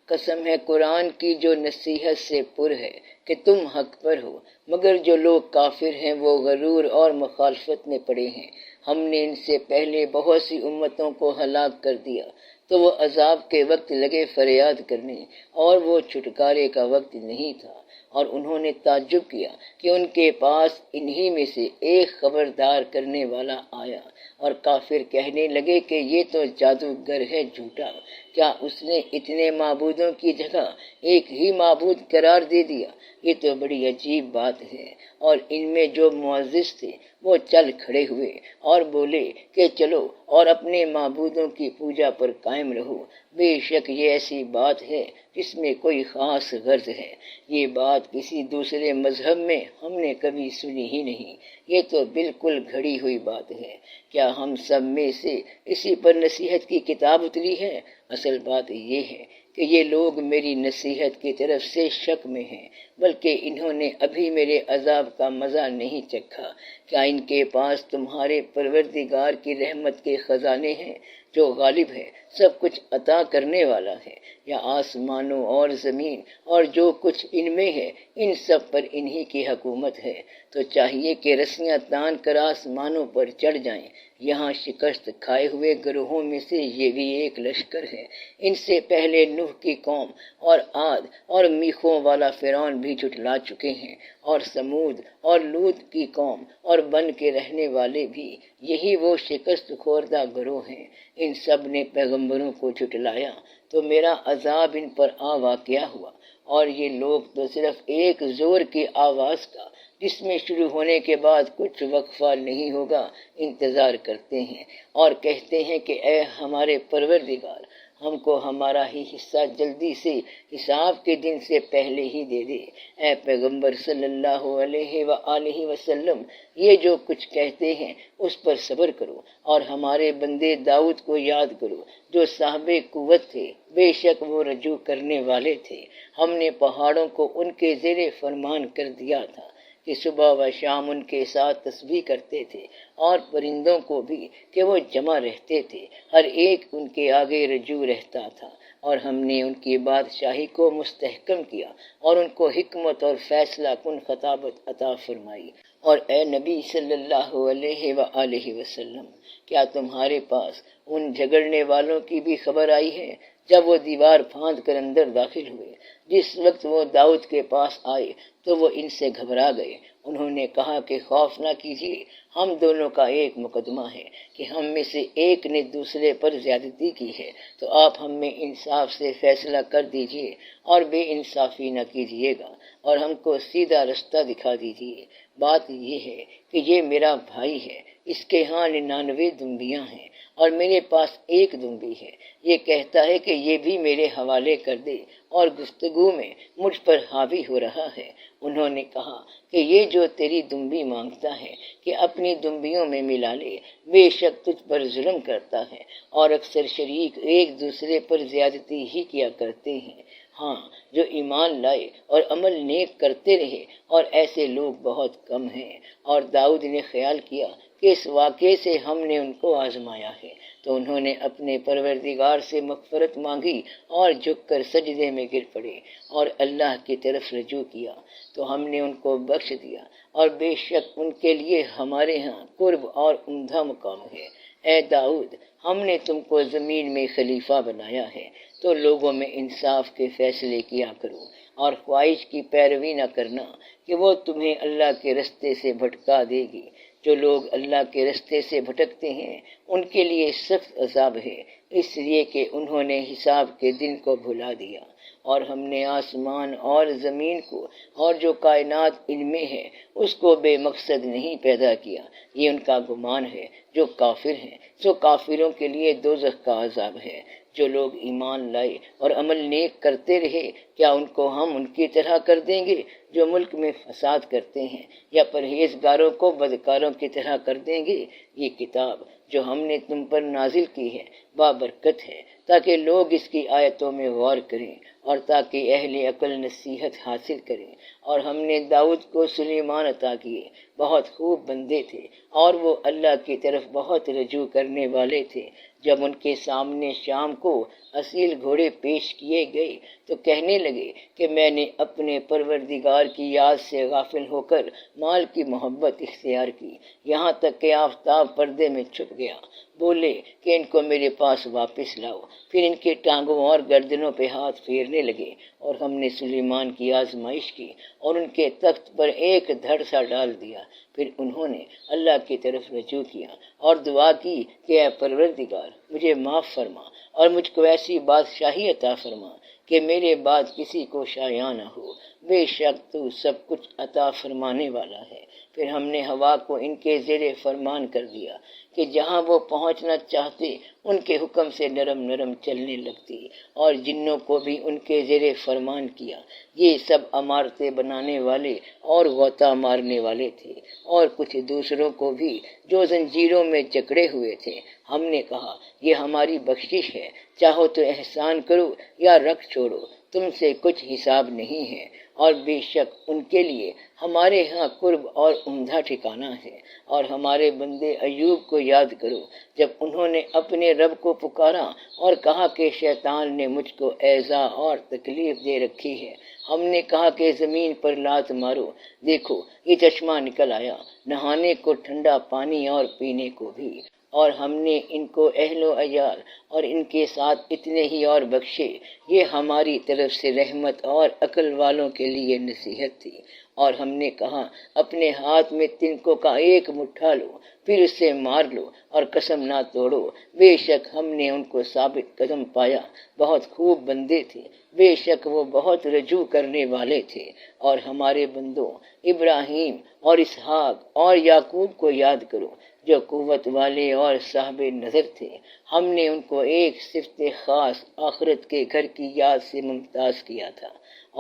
قسم ہے قرآن کی جو نصیحت سے پر ہے کہ تم حق پر ہو، مگر جو لوگ کافر ہیں وہ غرور اور مخالفت میں پڑے ہیں۔ ہم نے ان سے پہلے بہت سی امتوں کو ہلاک کر دیا تو وہ عذاب کے وقت لگے فریاد کرنے، اور وہ چھٹکارے کا وقت نہیں تھا۔ اور انہوں نے تعجب کیا کہ ان کے پاس انہی میں سے ایک خبردار کرنے والا آیا، اور کافر کہنے لگے کہ یہ تو جادوگر ہے جھوٹا، کیا اس نے اتنے معبودوں کی جگہ ایک ہی معبود قرار دے دیا؟ یہ تو بڑی عجیب بات ہے۔ اور ان میں جو معزز تھے وہ چل کھڑے ہوئے اور بولے کہ چلو اور اپنے معبودوں کی پوجا پر قائم رہو، بے شک یہ ایسی بات ہے جس میں کوئی خاص غرض ہے۔ یہ بات کسی دوسرے مذہب میں ہم نے کبھی سنی ہی نہیں، یہ تو بالکل گھڑی ہوئی بات ہے۔ کیا ہم سب میں سے اسی پر نصیحت کی کتاب اتری ہے؟ اصل بات یہ ہے کہ یہ لوگ میری نصیحت کی طرف سے شک میں ہیں، بلکہ انہوں نے ابھی میرے عذاب کا مزہ نہیں چکھا۔ کیا ان کے پاس تمہارے پروردگار کی رحمت کے خزانے ہیں جو غالب ہے، سب کچھ عطا کرنے والا ہے؟ یا آسمانوں اور زمین اور جو کچھ ان میں ہے ان سب پر انہی کی حکومت ہے؟ تو چاہیے کہ رسیاں تان کر آسمانوں پر چڑھ جائیں۔ یہاں شکست کھائے ہوئے گروہوں میں سے یہ بھی ایک لشکر ہے۔ ان سے پہلے نوح کی قوم اور عاد اور میخوں والا فرعون بھی جھٹلا چکے ہیں، اور سمود اور لوط کی قوم اور بن کے رہنے والے بھی، یہی وہ شکست خوردہ گروہ ہیں۔ ان سب نے پیغمبروں کو جھٹلایا تو میرا عذاب ان پر آ واقع ہوا، اور یہ لوگ تو صرف ایک زور کی آواز کا جس میں شروع ہونے کے بعد کچھ وقفہ نہیں ہوگا انتظار کرتے ہیں، اور کہتے ہیں کہ اے ہمارے پروردگار، ہم کو ہمارا ہی حصہ جلدی سے حساب کے دن سے پہلے ہی دے دے۔ اے پیغمبر صلی اللہ علیہ وآلہ وسلم، یہ جو کچھ کہتے ہیں اس پر صبر کرو، اور ہمارے بندے داؤد کو یاد کرو جو صاحب قوت تھے، بے شک وہ رجوع کرنے والے تھے۔ ہم نے پہاڑوں کو ان کے زیر فرمان کر دیا تھا کہ صبح و شام ان کے ساتھ تسبیح کرتے تھے، اور پرندوں کو بھی کہ وہ جمع رہتے تھے، ہر ایک ان کے آگے رجوع رہتا تھا۔ اور ہم نے ان کی بادشاہی کو مستحکم کیا اور ان کو حکمت اور فیصلہ کن خطابت عطا فرمائی۔ اور اے نبی صلی اللہ علیہ وآلہ وسلم، کیا تمہارے پاس ان جھگڑنے والوں کی بھی خبر آئی ہے جب وہ دیوار پھاند کر اندر داخل ہوئے، جس وقت وہ داؤد کے پاس آئے تو وہ ان سے گھبرا گئے۔ انہوں نے کہا کہ خوف نہ کیجیے، ہم دونوں کا ایک مقدمہ ہے کہ ہم میں سے ایک نے دوسرے پر زیادتی کی ہے، تو آپ ہم میں انصاف سے فیصلہ کر دیجیے اور بے انصافی نہ کیجیے گا، اور ہم کو سیدھا رستہ دکھا دیجیے۔ بات یہ ہے کہ یہ میرا بھائی ہے، اس کے ہاں 99 دمبیاں ہیں اور میرے پاس ایک دمبی ہے۔ یہ کہتا ہے کہ یہ بھی میرے حوالے کر دے، اور گفتگو میں مجھ پر حاوی ہو رہا ہے۔ انہوں نے کہا کہ یہ جو تیری دمبی مانگتا ہے کہ اپنی دمبیوں میں ملا لے، بے شک تجھ پر ظلم کرتا ہے، اور اکثر شریک ایک دوسرے پر زیادتی ہی کیا کرتے ہیں۔ ہاں، جو ایمان لائے اور عمل نیک کرتے رہے، اور ایسے لوگ بہت کم ہیں۔ اور داؤد نے خیال کیا کہ اس واقعے سے ہم نے ان کو آزمایا ہے، تو انہوں نے اپنے پروردگار سے مغفرت مانگی اور جھک کر سجدے میں گر پڑے اور اللہ کی طرف رجوع کیا، تو ہم نے ان کو بخش دیا، اور بے شک ان کے لیے ہمارے ہاں قرب اور عمدہ مقام ہے۔ اے داؤد، ہم نے تم کو زمین میں خلیفہ بنایا ہے، تو لوگوں میں انصاف کے فیصلے کیا کرو، اور خواہش کی پیروی نہ کرنا کہ وہ تمہیں اللہ کے رستے سے بھٹکا دے گی۔ جو لوگ اللہ کے رستے سے بھٹکتے ہیں ان کے لیے سخت عذاب ہے، اس لیے کہ انہوں نے حساب کے دن کو بھلا دیا۔ اور ہم نے آسمان اور زمین کو اور جو کائنات ان میں ہے اس کو بے مقصد نہیں پیدا کیا۔ یہ ان کا گمان ہے جو کافر ہیں، سو کافروں کے لیے دوزخ کا عذاب ہے۔ جو لوگ ایمان لائے اور عمل نیک کرتے رہے، کیا ان کو ہم ان کی طرح کر دیں گے جو ملک میں فساد کرتے ہیں، یا پرہیزگاروں کو بدکاروں کی طرح کر دیں گے؟ یہ کتاب جو ہم نے تم پر نازل کی ہے بابرکت ہے، تاکہ لوگ اس کی آیتوں میں غور کریں اور تاکہ اہل عقل نصیحت حاصل کریں۔ اور ہم نے داؤد کو سلیمان عطا کیے، بہت خوب بندے تھے، اور وہ اللہ کی طرف بہت رجوع کرنے والے تھے۔ جب ان کے سامنے شام کو اصیل گھوڑے پیش کیے گئے تو کہنے لگے کہ میں نے اپنے پروردگار کی یاد سے غافل ہو کر مال کی محبت اختیار کی، یہاں تک کہ آفتاب پردے میں چھپ گیا۔ بولے کہ ان کو میرے پاس واپس لاؤ، پھر ان کے ٹانگوں اور گردنوں پہ ہاتھ پھیرنے لگے، اور ہم نے سلیمان کی آزمائش کی اور ان کے تخت پر ایک دھڑ سا ڈال دیا۔ پھر انہوں نے اللہ کی طرف رجوع کیا اور دعا کی کہ اے پروردگار، مجھے معاف فرما اور مجھ کو ایسی بادشاہی عطا فرما کہ میرے بعد کسی کو شایع نہ ہو، بے شک تو سب کچھ عطا فرمانے والا ہے۔ پھر ہم نے ہوا کو ان کے زیر فرمان کر دیا کہ جہاں وہ پہنچنا چاہتے ان کے حکم سے نرم نرم چلنے لگتی، اور جنوں کو بھی ان کے زیر فرمان کیا۔ یہ سب عمارتیں بنانے والے اور غوطہ مارنے والے تھے، اور کچھ دوسروں کو بھی جو زنجیروں میں جکڑے ہوئے تھے۔ ہم نے کہا یہ ہماری بخشش ہے، چاہو تو احسان کرو یا رکھ چھوڑو، تم سے کچھ حساب نہیں ہے۔ اور بے شک ان کے لیے ہمارے ہاں قرب اور عمدہ ٹھکانہ ہے۔ اور ہمارے بندے ایوب کو یاد کرو، جب انہوں نے اپنے رب کو پکارا اور کہا کہ شیطان نے مجھ کو ایذا اور تکلیف دے رکھی ہے۔ ہم نے کہا کہ زمین پر لات مارو، دیکھو یہ چشمہ نکل آیا، نہانے کو ٹھنڈا پانی اور پینے کو بھی۔ اور ہم نے ان کو اہل و عیال اور ان کے ساتھ اتنے ہی اور بخشے۔ یہ ہماری طرف سے رحمت اور عقل والوں کے لیے نصیحت تھی۔ اور ہم نے کہا اپنے ہاتھ میں تنکوں کا ایک مٹھا لو، پھر اسے مار لو اور قسم نہ توڑو، بے شک ہم نے ان کو ثابت قدم پایا، بہت خوب بندے تھے، بے شک وہ بہت رجوع کرنے والے تھے۔ اور ہمارے بندوں ابراہیم اور اسحاق اور یعقوب کو یاد کرو، جو قوت والے اور صاحب نظر تھے۔ ہم نے ان کو ایک صفت خاص آخرت کے گھر کی یاد سے ممتاز کیا تھا،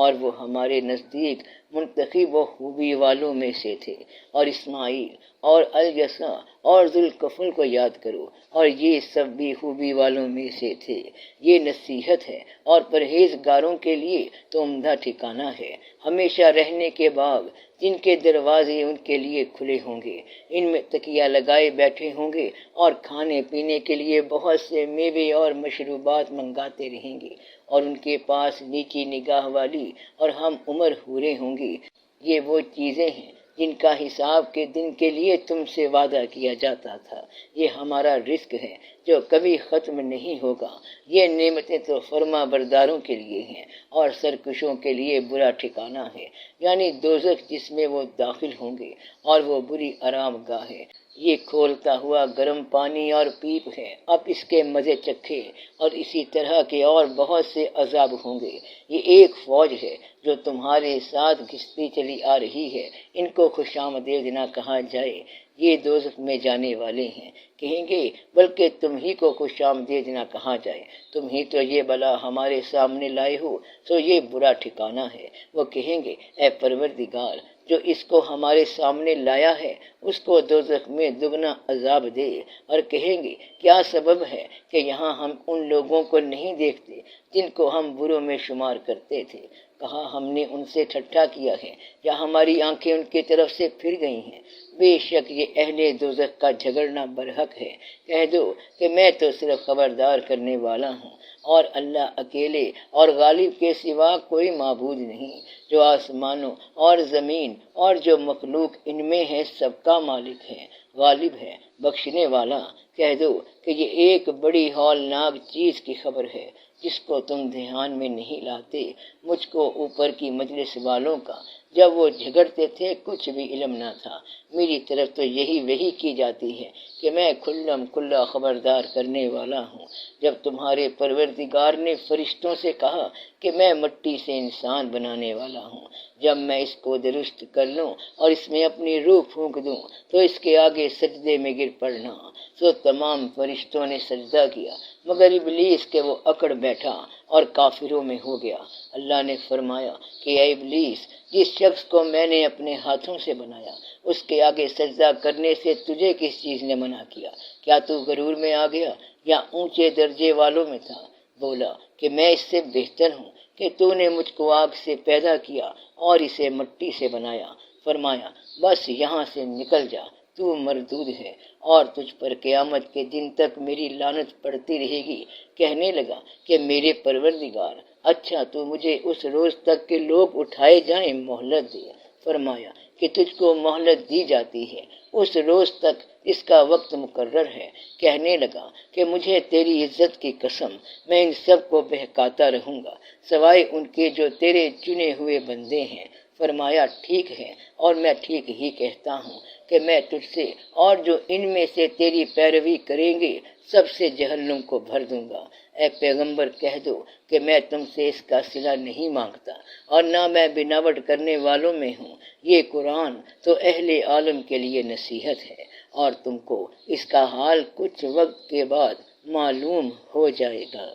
اور وہ ہمارے نزدیک منتخب و خوبی والوں میں سے تھے۔ اور اسماعیل اور الیسع اور ذوالکفل کو یاد کرو، اور یہ سب بھی خوبی والوں میں سے تھے۔ یہ نصیحت ہے اور پرہیزگاروں کے لیے تو عمدہ ٹھکانہ ہے۔ ہمیشہ رہنے کے باغ جن کے دروازے ان کے لیے کھلے ہوں گے، ان میں تکیہ لگائے بیٹھے ہوں گے، اور کھانے پینے کے لیے بہت سے میوے اور مشروبات منگاتے رہیں گے، اور ان کے پاس نیکی نگاہ والی اور ہم عمر حوریں ہوں گی۔ یہ وہ چیزیں ہیں جن کا حساب کے دن کے لیے تم سے وعدہ کیا جاتا تھا۔ یہ ہمارا رزق ہے جو کبھی ختم نہیں ہوگا۔ یہ نعمتیں تو فرما برداروں کے لیے ہیں اور سرکشوں کے لیے برا ٹھکانہ ہے، یعنی دوزخ جس میں وہ داخل ہوں گے، اور وہ بری آرام گاہ ہے۔ یہ کھولتا ہوا گرم پانی اور پیپ ہے، اب اس کے مزے چکھے، اور اسی طرح کے اور بہت سے عذاب ہوں گے۔ یہ ایک فوج ہے جو تمہارے ساتھ گھستی چلی آ رہی ہے، ان کو خوش آمدید نہ کہا جائے، یہ دوزخ میں جانے والے ہیں۔ کہیں گے بلکہ تم ہی کو خوش آمدید نہ کہا جائے، تم ہی تو یہ بلا ہمارے سامنے لائے ہو، تو یہ برا ٹھکانہ ہے۔ وہ کہیں گے اے پروردگار، جو اس کو ہمارے سامنے لایا ہے اس کو دوزخ میں دگنا عذاب دے، اور کہیں گے کیا سبب ہے کہ یہاں ہم ان لوگوں کو نہیں دیکھتے جن کو ہم بروں میں شمار کرتے تھے۔ کہا ہم نے ان سے ٹھٹھا کیا ہے یا ہماری آنکھیں ان کی طرف سے پھر گئی ہیں؟ بے شک یہ اہل دوزخ کا جھگڑنا برحق ہے۔ کہہ دو کہ میں تو صرف خبردار کرنے والا ہوں، اور اللہ اکیلے اور غالب کے سوا کوئی معبود نہیں، جو آسمانوں اور زمین اور جو مخلوق ان میں ہے سب کا مالک ہے، غالب ہے، بخشنے والا۔ کہہ دو کہ یہ ایک بڑی ہولناک چیز کی خبر ہے جس کو تم دھیان میں نہیں لاتے۔ مجھ کو اوپر کی مجلس والوں کا جب وہ جھگڑتے تھے کچھ بھی علم نہ تھا۔ میری طرف تو یہی وحی کی جاتی ہے کہ میں کھلم کھلا خبردار کرنے والا ہوں۔ جب تمہارے پروردگار نے فرشتوں سے کہا کہ میں مٹی سے انسان بنانے والا ہوں، جب میں اس کو درست کر لوں اور اس میں اپنی روح پھونک دوں تو اس کے آگے سجدے میں گر پڑنا۔ تو تمام فرشتوں نے سجدہ کیا مگر ابلیس کہ وہ اکڑ بیٹھا اور کافروں میں ہو گیا۔ اللہ نے فرمایا کہ اے ابلیس، جس شخص کو میں نے اپنے ہاتھوں سے بنایا اس کے آگے سجدہ کرنے سے تجھے کس چیز نے منع کیا؟ کیا تو غرور میں آ گیا یا اونچے درجے والوں میں تھا؟ بولا کہ میں اس سے بہتر ہوں کہ تو نے مجھ کو آگ سے پیدا کیا اور اسے مٹی سے بنایا۔ فرمایا بس یہاں سے نکل جا، تو مردود ہے اور تجھ پر قیامت کے دن تک میری لعنت پڑتی رہے گی۔ کہنے لگا کہ میرے پروردگار، اچھا تو مجھے اس روز تک کہ لوگ اٹھائے جائیں مہلت دے۔ فرمایا کہ تجھ کو مہلت دی جاتی ہے اس روز تک اس کا وقت مقرر ہے۔ کہنے لگا کہ مجھے تیری عزت کی قسم، میں ان سب کو بہکاتا رہوں گا سوائے ان کے جو تیرے چنے ہوئے بندے ہیں۔ فرمایا ٹھیک ہے، اور میں ٹھیک ہی کہتا ہوں کہ میں تجھ سے اور جو ان میں سے تیری پیروی کریں گے سب سے جہنم کو بھر دوں گا۔ اے پیغمبر کہہ دو کہ میں تم سے اس کا صلہ نہیں مانگتا اور نہ میں بناوٹ کرنے والوں میں ہوں۔ یہ قرآن تو اہل عالم کے لیے نصیحت ہے، اور تم کو اس کا حال کچھ وقت کے بعد معلوم ہو جائے گا۔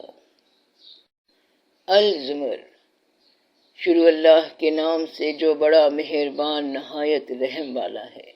الزمر۔ شروع اللہ کے نام سے جو بڑا مہربان نہایت رحم والا ہے۔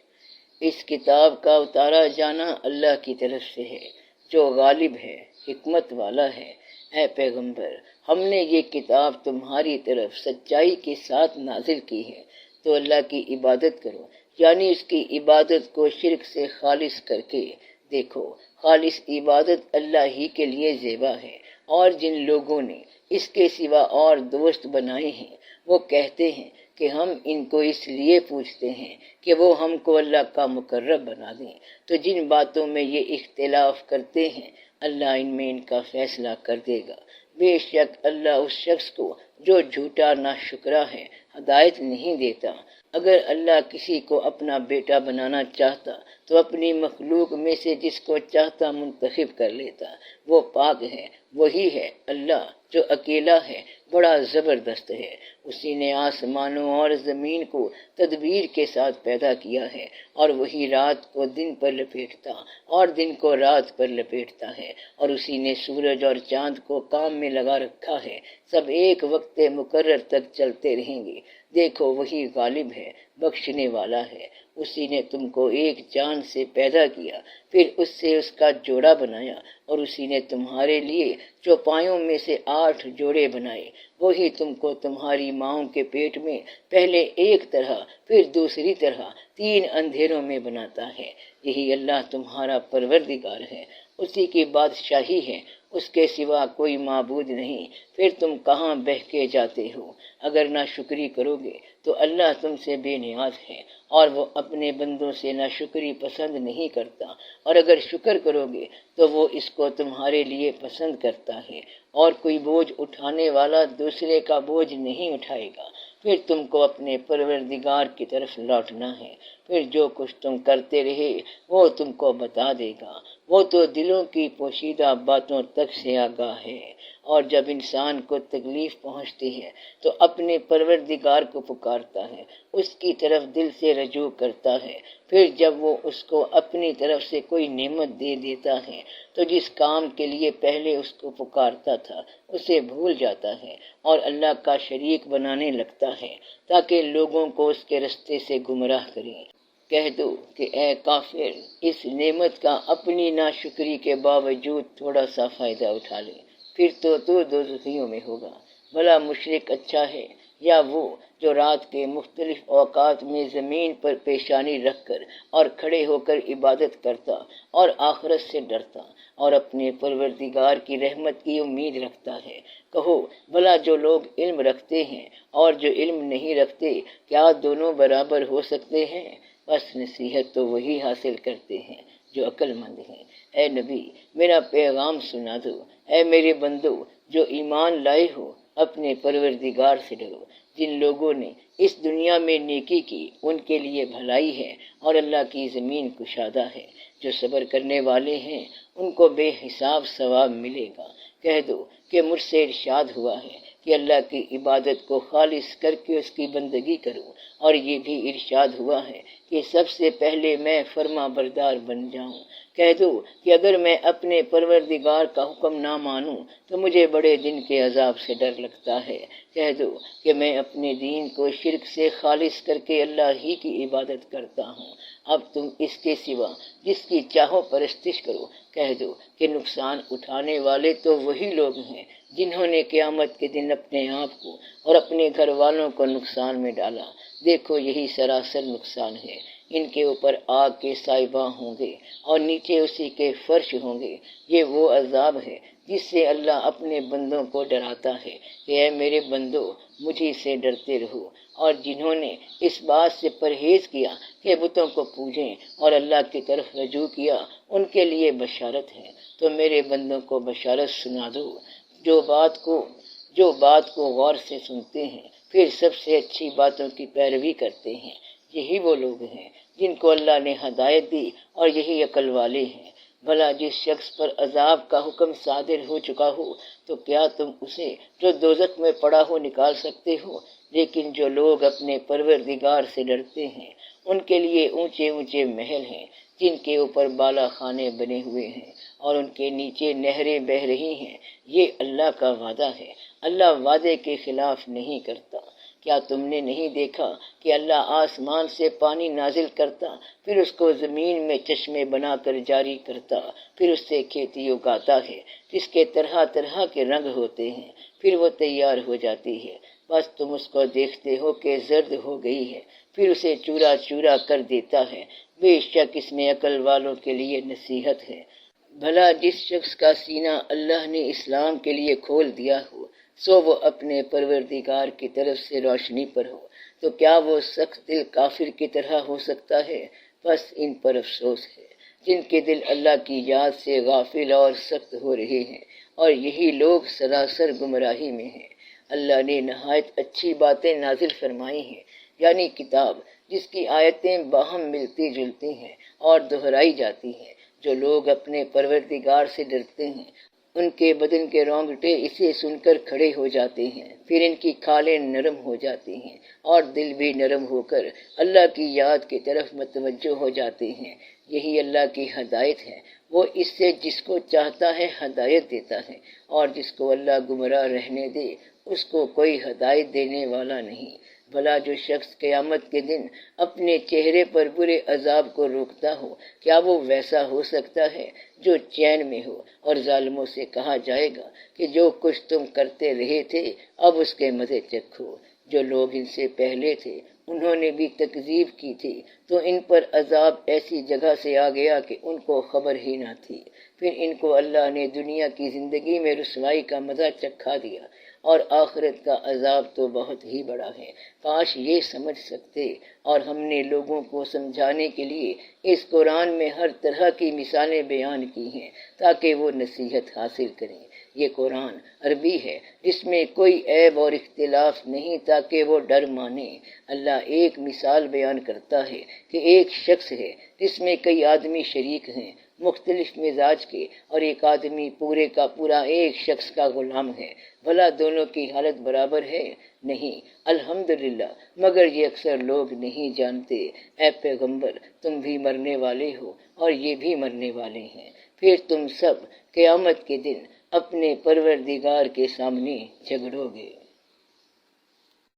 اس کتاب کا اتارا جانا اللہ کی طرف سے ہے جو غالب ہے، حکمت والا ہے۔ اے پیغمبر، ہم نے یہ کتاب تمہاری طرف سچائی کے ساتھ نازل کی ہے، تو اللہ کی عبادت کرو، یعنی اس کی عبادت کو شرک سے خالص کر کے۔ دیکھو، خالص عبادت اللہ ہی کے لیے زیبا ہے، اور جن لوگوں نے اس کے سوا اور دوست بنائے ہیں وہ کہتے ہیں کہ ہم ان کو اس لیے پوچھتے ہیں کہ وہ ہم کو اللہ کا مقرب بنا دیں۔ تو جن باتوں میں یہ اختلاف کرتے ہیں اللہ ان میں ان کا فیصلہ کر دے گا۔ بے شک اللہ اس شخص کو جو جھوٹا ناشکرا ہے ہدایت نہیں دیتا۔ اگر اللہ کسی کو اپنا بیٹا بنانا چاہتا تو اپنی مخلوق میں سے جس کو چاہتا منتخب کر لیتا۔ وہ پاک ہے، وہی ہے اللہ جو اکیلا ہے، بڑا زبردست ہے۔ اسی نے آسمانوں اور زمین کو تدبیر کے ساتھ پیدا کیا ہے، اور وہی رات کو دن پر لپیٹتا اور دن کو رات پر لپیٹتا ہے، اور اسی نے سورج اور چاند کو کام میں لگا رکھا ہے، سب ایک وقت مقرر تک چلتے رہیں گے۔ دیکھو وہی غالب ہے، بخشنے والا ہے۔ اسی نے تم کو ایک جان سے پیدا کیا، پھر اس سے اس کا جوڑا بنایا، اور اسی نے تمہارے لیے چوپایوں میں سے 8 جوڑے بنائے۔ وہی تم کو تمہاری ماؤں کے پیٹ میں پہلے ایک طرح پھر دوسری طرح 3 اندھیروں میں بناتا ہے۔ یہی اللہ تمہارا پروردگار ہے، اسی کی بادشاہی ہے، اس کے سوا کوئی معبود نہیں، پھر تم کہاں بہکے جاتے ہو؟ اگر ناشکری کرو گے تو اللہ تم سے بے نیاز ہے، اور وہ اپنے بندوں سے ناشکری پسند نہیں کرتا، اور اگر شکر کرو گے تو وہ اس کو تمہارے لیے پسند کرتا ہے، اور کوئی بوجھ اٹھانے والا دوسرے کا بوجھ نہیں اٹھائے گا۔ پھر تم کو اپنے پروردگار کی طرف لوٹنا ہے، پھر جو کچھ تم کرتے رہے وہ تم کو بتا دے گا، وہ تو دلوں کی پوشیدہ باتوں تک سے آگاہ ہے۔ اور جب انسان کو تکلیف پہنچتی ہے تو اپنے پروردگار کو پکارتا ہے، اس کی طرف دل سے رجوع کرتا ہے، پھر جب وہ اس کو اپنی طرف سے کوئی نعمت دے دیتا ہے تو جس کام کے لیے پہلے اس کو پکارتا تھا اسے بھول جاتا ہے اور اللہ کا شریک بنانے لگتا ہے تاکہ لوگوں کو اس کے رستے سے گمراہ کریں۔ کہہ دو کہ اے کافر، اس نعمت کا اپنی ناشکری کے باوجود تھوڑا سا فائدہ اٹھا لے، پھر تو دوزخیوں میں ہوگا۔ بھلا مشرک اچھا ہے یا وہ جو رات کے مختلف اوقات میں زمین پر پیشانی رکھ کر اور کھڑے ہو کر عبادت کرتا اور آخرت سے ڈرتا اور اپنے پروردگار کی رحمت کی امید رکھتا ہے۔ کہو بھلا جو لوگ علم رکھتے ہیں اور جو علم نہیں رکھتے، کیا دونوں برابر ہو سکتے ہیں؟ بس نصیحت تو وہی حاصل کرتے ہیں جو عقل مند ہیں۔ اے نبی، میرا پیغام سنا دو۔ اے میرے بندو جو ایمان لائے ہو، اپنے پروردگار سے ڈرو۔ جن لوگوں نے اس دنیا میں نیکی کی ان کے لیے بھلائی ہے اور اللہ کی زمین کشادہ ہے۔ جو صبر کرنے والے ہیں ان کو بے حساب ثواب ملے گا۔ کہہ دو کہ مجھ سے ارشاد ہوا ہے کہ اللہ کی عبادت کو خالص کر کے اس کی بندگی کروں، اور یہ بھی ارشاد ہوا ہے کہ سب سے پہلے میں فرما بردار بن جاؤں۔ کہہ دو کہ اگر میں اپنے پروردگار کا حکم نہ مانوں تو مجھے بڑے دن کے عذاب سے ڈر لگتا ہے۔ کہہ دو کہ میں اپنے دین کو شرک سے خالص کر کے اللہ ہی کی عبادت کرتا ہوں، اب تم اس کے سوا جس کی چاہو پرستش کرو۔ کہہ دو کہ نقصان اٹھانے والے تو وہی لوگ ہیں جنہوں نے قیامت کے دن اپنے آپ کو اور اپنے گھر والوں کو نقصان میں ڈالا۔ دیکھو یہی سراسر نقصان ہے، ان کے اوپر آگ کے سائباں ہوں گے اور نیچے اسی کے فرش ہوں گے۔ یہ وہ عذاب ہے جس سے اللہ اپنے بندوں کو ڈراتا ہے کہ اے میرے بندو مجھے سے ڈرتے رہو، اور جنہوں نے اس بات سے پرہیز کیا کہ بتوں کو پوجیں اور اللہ کی طرف رجوع کیا ان کے لیے بشارت ہے۔ تو میرے بندوں کو بشارت سنا دو جو بات کو غور سے سنتے ہیں پھر سب سے اچھی باتوں کی پیروی کرتے ہیں۔ یہی وہ لوگ ہیں جن کو اللہ نے ہدایت دی اور یہی عقل والے ہیں۔ بھلا جس شخص پر عذاب کا حکم صادر ہو چکا ہو تو کیا تم اسے جو دوزخ میں پڑا ہو نکال سکتے ہو؟ لیکن جو لوگ اپنے پروردگار سے ڈرتے ہیں ان کے لیے اونچے اونچے محل ہیں جن کے اوپر بالا خانے بنے ہوئے ہیں اور ان کے نیچے نہریں بہہ رہی ہیں۔ یہ اللہ کا وعدہ ہے، اللہ وعدے کے خلاف نہیں کرتا۔ کیا تم نے نہیں دیکھا کہ اللہ آسمان سے پانی نازل کرتا، پھر اس کو زمین میں چشمے بنا کر جاری کرتا، پھر اس سے کھیتی اگاتا ہے جس کے طرح طرح کے رنگ ہوتے ہیں، پھر وہ تیار ہو جاتی ہے، بس تم اس کو دیکھتے ہو کہ زرد ہو گئی ہے، پھر اسے چورا چورا کر دیتا ہے۔ بے شک اس میں عقل والوں کے لیے نصیحت ہے۔ بھلا جس شخص کا سینہ اللہ نے اسلام کے لیے کھول دیا ہو سو وہ اپنے پروردگار کی طرف سے روشنی پر ہو، تو کیا وہ سخت دل کافر کی طرح ہو سکتا ہے؟ بس ان پر افسوس ہے جن کے دل اللہ کی یاد سے غافل اور سخت ہو رہے ہیں، اور یہی لوگ سراسر گمراہی میں ہیں۔ اللہ نے نہایت اچھی باتیں نازل فرمائی ہیں، یعنی کتاب جس کی آیتیں باہم ملتی جلتی ہیں اور دہرائی جاتی ہیں۔ جو لوگ اپنے پروردگار سے ڈرتے ہیں ان کے بدن کے رونگٹے اسے سن کر کھڑے ہو جاتے ہیں، پھر ان کی کھالیں نرم ہو جاتی ہیں اور دل بھی نرم ہو کر اللہ کی یاد کی طرف متوجہ ہو جاتے ہیں۔ یہی اللہ کی ہدایت ہے، وہ اس سے جس کو چاہتا ہے ہدایت دیتا ہے، اور جس کو اللہ گمراہ رہنے دے اس کو کوئی ہدایت دینے والا نہیں۔ بھلا جو شخص قیامت کے دن اپنے چہرے پر برے عذاب کو روکتا ہو، کیا وہ ویسا ہو سکتا ہے جو چین میں ہو؟ اور ظالموں سے کہا جائے گا کہ جو کچھ تم کرتے رہے تھے اب اس کے مزے چکھو۔ جو لوگ ان سے پہلے تھے انہوں نے بھی تکذیب کی تھی، تو ان پر عذاب ایسی جگہ سے آ گیا کہ ان کو خبر ہی نہ تھی۔ پھر ان کو اللہ نے دنیا کی زندگی میں رسوائی کا مزہ چکھا دیا، اور آخرت کا عذاب تو بہت ہی بڑا ہے۔ کاش یہ سمجھ سکتے، اور ہم نے لوگوں کو سمجھانے کے لیے اس قرآن میں ہر طرح کی مثالیں بیان کی ہیں تاکہ وہ نصیحت حاصل کریں۔ یہ قرآن عربی ہے جس میں کوئی عیب اور اختلاف نہیں تاکہ وہ ڈر مانے۔ اللہ ایک مثال بیان کرتا ہے کہ ایک شخص ہے جس میں کئی آدمی شریک ہیں، مختلف مزاج کے، اور ایک آدمی پورے کا پورا ایک شخص کا غلام ہے۔ بھلا دونوں کی حالت برابر ہے؟ نہیں، الحمدللہ، مگر یہ اکثر لوگ نہیں جانتے۔ اے پیغمبر، تم بھی مرنے والے ہو اور یہ بھی مرنے والے ہیں، پھر تم سب قیامت کے دن اپنے پروردگار کے سامنے جھگڑو گے۔